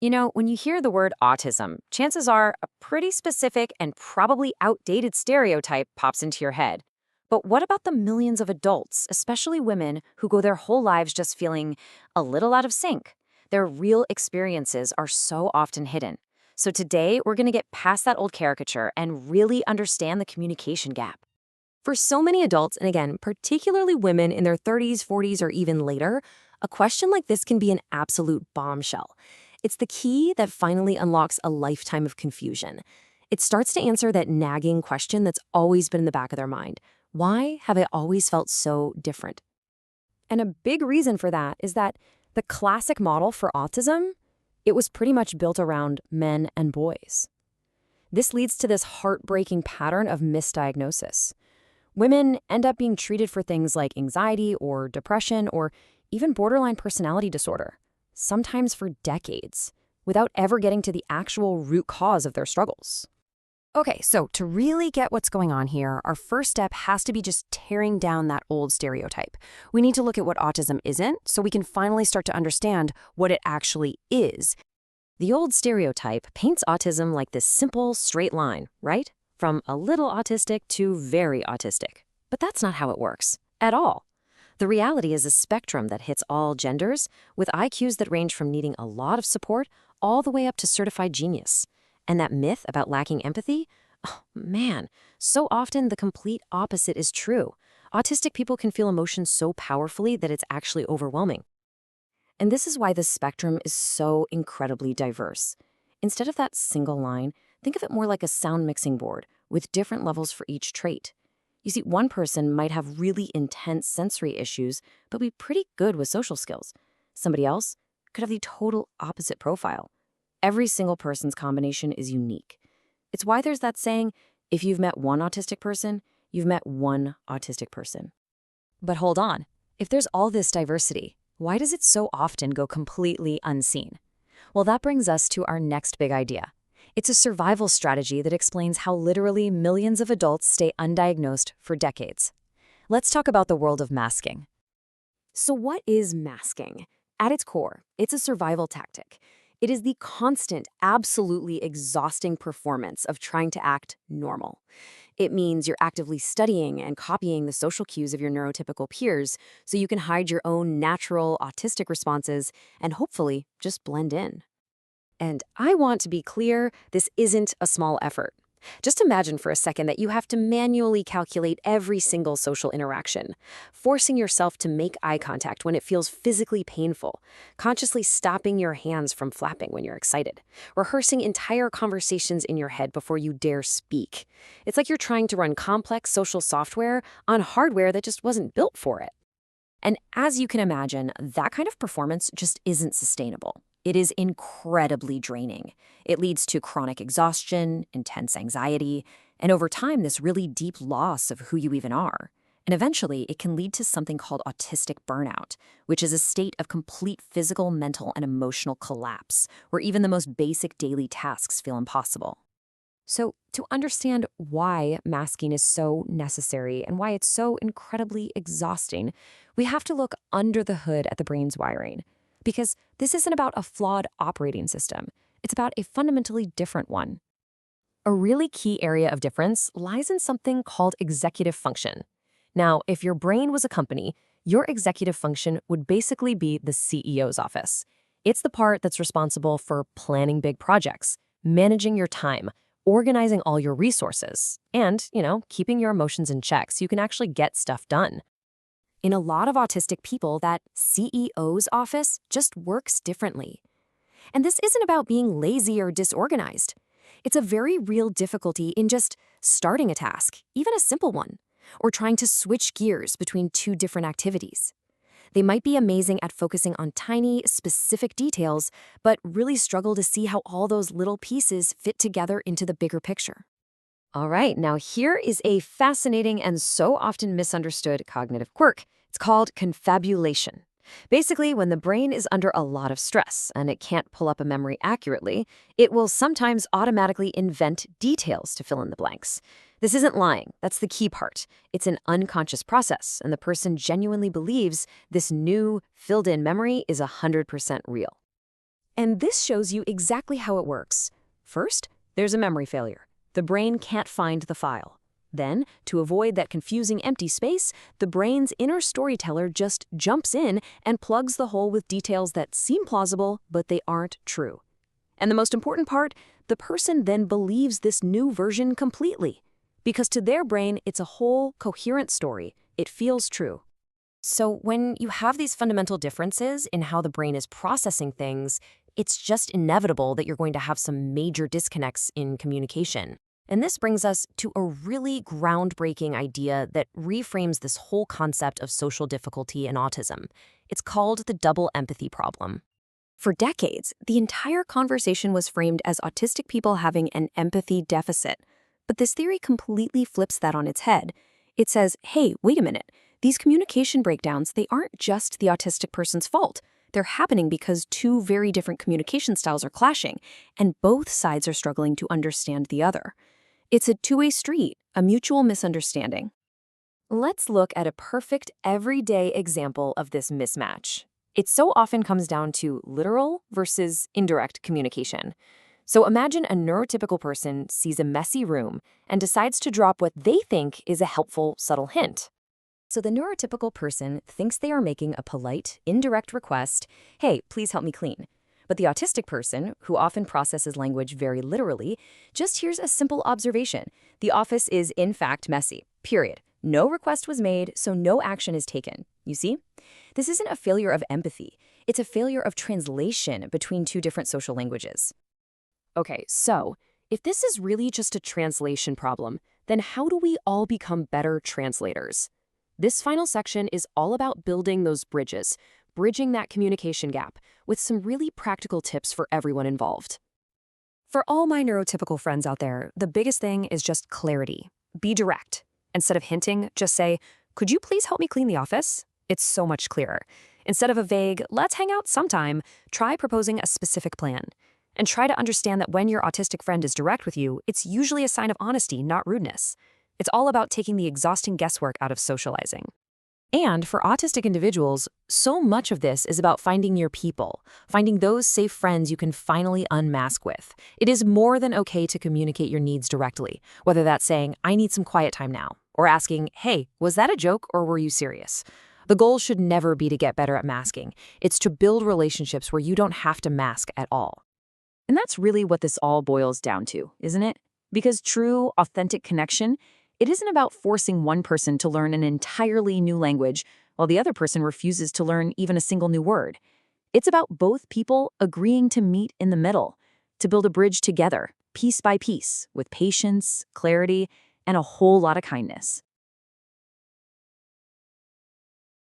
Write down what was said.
You know, when you hear the word autism, chances are a pretty specific and probably outdated stereotype pops into your head. But what about the millions of adults, especially women, who go their whole lives just feeling a little out of sync? Their real experiences are so often hidden. So today, we're going to get past that old caricature and really understand the communication gap. For so many adults, and again, particularly women in their 30s, 40s, or even later, a question like this can be an absolute bombshell. It's the key that finally unlocks a lifetime of confusion. It starts to answer that nagging question that's always been in the back of their mind. Why have I always felt so different? And a big reason for that is that the classic model for autism, it was pretty much built around men and boys. This leads to this heartbreaking pattern of misdiagnosis. Women end up being treated for things like anxiety or depression or even borderline personality disorder, sometimes for decades, without ever getting to the actual root cause of their struggles. Okay, so to really get what's going on here, our first step has to be just tearing down that old stereotype. We need to look at what autism isn't so we can finally start to understand what it actually is. The old stereotype paints autism like this simple, straight line, right? From a little autistic to very autistic. But that's not how it works, at all. The reality is a spectrum that hits all genders, with IQs that range from needing a lot of support all the way up to certified genius. And that myth about lacking empathy? Oh, man, so often the complete opposite is true. Autistic people can feel emotions so powerfully that it's actually overwhelming. And this is why the spectrum is so incredibly diverse. Instead of that single line, think of it more like a sound mixing board with different levels for each trait. You see, one person might have really intense sensory issues, but be pretty good with social skills. Somebody else could have the total opposite profile. Every single person's combination is unique. It's why there's that saying, if you've met one autistic person, you've met one autistic person. But hold on, if there's all this diversity, why does it so often go completely unseen? Well, that brings us to our next big idea. It's a survival strategy that explains how literally millions of adults stay undiagnosed for decades. Let's talk about the world of masking. So what is masking? At its core, it's a survival tactic. It is the constant, absolutely exhausting performance of trying to act normal. It means you're actively studying and copying the social cues of your neurotypical peers so you can hide your own natural autistic responses and hopefully just blend in. And I want to be clear, this isn't a small effort. Just imagine for a second that you have to manually calculate every single social interaction, forcing yourself to make eye contact when it feels physically painful, consciously stopping your hands from flapping when you're excited, rehearsing entire conversations in your head before you dare speak. It's like you're trying to run complex social software on hardware that just wasn't built for it. And as you can imagine, that kind of performance just isn't sustainable. It is incredibly draining. It leads to chronic exhaustion, intense anxiety, and over time, this really deep loss of who you even are. And eventually, it can lead to something called autistic burnout, which is a state of complete physical, mental, and emotional collapse, where even the most basic daily tasks feel impossible. So, to understand why masking is so necessary and why it's so incredibly exhausting, we have to look under the hood at the brain's wiring. Because this isn't about a flawed operating system. It's about a fundamentally different one. A really key area of difference lies in something called executive function. Now, if your brain was a company, your executive function would basically be the CEO's office. It's the part that's responsible for planning big projects, managing your time, organizing all your resources, and, keeping your emotions in check so you can actually get stuff done. In a lot of autistic people, that CEO's office just works differently. And this isn't about being lazy or disorganized. It's a very real difficulty in just starting a task, even a simple one, or trying to switch gears between two different activities. They might be amazing at focusing on tiny, specific details, but really struggle to see how all those little pieces fit together into the bigger picture. All right, now here is a fascinating and so often misunderstood cognitive quirk. It's called confabulation. Basically, when the brain is under a lot of stress and it can't pull up a memory accurately, it will sometimes automatically invent details to fill in the blanks. This isn't lying. That's the key part. It's an unconscious process, and the person genuinely believes this new, filled-in memory is 100% real. And this shows you exactly how it works. First, there's a memory failure. The brain can't find the file. Then, to avoid that confusing empty space, the brain's inner storyteller just jumps in and plugs the hole with details that seem plausible, but they aren't true. And the most important part, the person then believes this new version completely. Because to their brain, it's a whole, coherent story. It feels true. So when you have these fundamental differences in how the brain is processing things, it's just inevitable that you're going to have some major disconnects in communication. And this brings us to a really groundbreaking idea that reframes this whole concept of social difficulty in autism. It's called the double empathy problem. For decades, the entire conversation was framed as autistic people having an empathy deficit. But this theory completely flips that on its head. It says, hey, wait a minute. These communication breakdowns, they aren't just the autistic person's fault. They're happening because two very different communication styles are clashing, and both sides are struggling to understand the other. It's a two-way street, a mutual misunderstanding. Let's look at a perfect everyday example of this mismatch. It so often comes down to literal versus indirect communication. So imagine a neurotypical person sees a messy room and decides to drop what they think is a helpful, subtle hint. So the neurotypical person thinks they are making a polite, indirect request, hey, please help me clean. But the autistic person, who often processes language very literally, just hears a simple observation. The office is in fact messy, period. No request was made, so no action is taken. You see? This isn't a failure of empathy. It's a failure of translation between two different social languages. Okay, so if this is really just a translation problem, then how do we all become better translators? This final section is all about building those bridges, bridging that communication gap, with some really practical tips for everyone involved. For all my neurotypical friends out there, the biggest thing is just clarity. Be direct. Instead of hinting, just say, could you please help me clean the office? It's so much clearer. Instead of a vague, let's hang out sometime, try proposing a specific plan. And try to understand that when your autistic friend is direct with you, it's usually a sign of honesty, not rudeness. It's all about taking the exhausting guesswork out of socializing. And for autistic individuals, so much of this is about finding your people, finding those safe friends you can finally unmask with. It is more than okay to communicate your needs directly, whether that's saying, I need some quiet time now, or asking, hey, was that a joke or were you serious? The goal should never be to get better at masking. It's to build relationships where you don't have to mask at all. And that's really what this all boils down to, isn't it? Because true, authentic connection, it isn't about forcing one person to learn an entirely new language while the other person refuses to learn even a single new word. It's about both people agreeing to meet in the middle, to build a bridge together, piece by piece, with patience, clarity, and a whole lot of kindness.